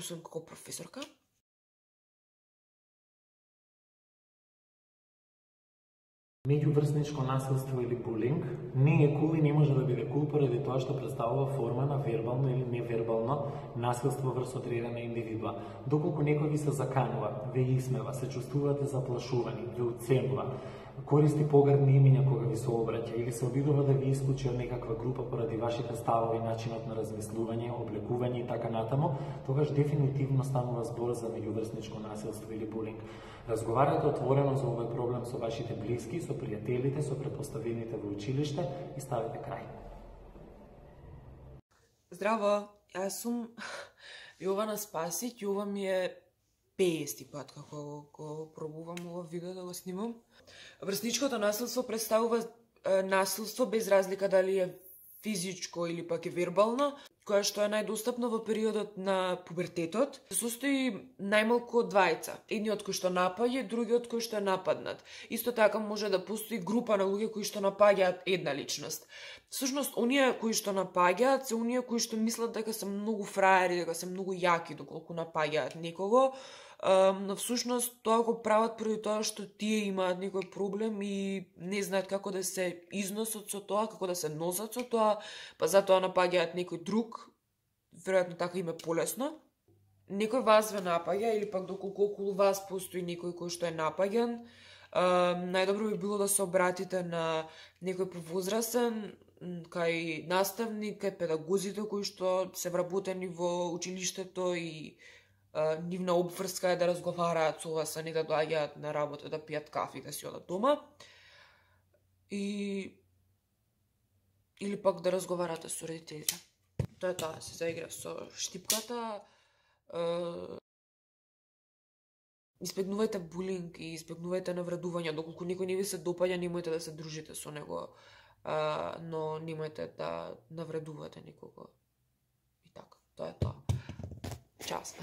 сум како професорка. Меѓуврсничко насилство или булинг не е кул и не може да биде кул поради тоа што представува форма на вербално или невербално насилство врз одредена индивидуа. Доколку некој ви се заканува, ве исмева, се чувствувате заплашувани, ве уценува, користи погрдни имиња кога ви се обраќа или се обидува да ви исклучи од некаква група поради вашите ставови, начинот на размислување, облекување и така натаму, тогаш дефинитивно станува збор за меѓуврсничко насилство или булинг. Разговарате отворено за овој проблем со вашите блиски, со пријателите, со претпоставените во училиште и ставите крај. Здраво, јас сум Јована Спасиќ, ова ми е 50 пат како го пробувам ова видео да го снимам. Врсничкото насилство представува насилство без разлика дали е физичко или пак е вербално, кое што е најдостапно во периодот на пубертетот. Се состои најмалку од двајца, едниот кој што напаѓа, другиот кој што е нападнат. Исто така може да постои група на луѓе кои што напаѓаат една личност. Всушност, оние кои што напаѓаат се оние кои што мислат дека се многу фраери, дека се многу јаки доколку напаѓаат некого, но всушност тоа го прават преди тоа што тие имаат некој проблем и не знаат како да се износат со тоа, како да се носат со тоа, па затоа напаѓаат некој друг, веројатно така им е полесно. Некој вас ве напаѓа или пак доколку околу вас постои некој кој што е напаѓан, најдобро би било да се обратите на некој повозрасен, кај наставник, кај педагозите кои што се вработени во училиштето и нивна обврска е да разговараат со вас, а не да доаѓаат на работа да пијат кафе и да си одат дома. Или пак да разговарате со родителите. Тоа е тоа, се заигра со штипката. Избегнувајте булинг и избегнувајте навредување. Доколку некој не ви се допаѓа, немојте да се дружите со него, но немојте да навредувате никого. И така, тоа е тоа. Час.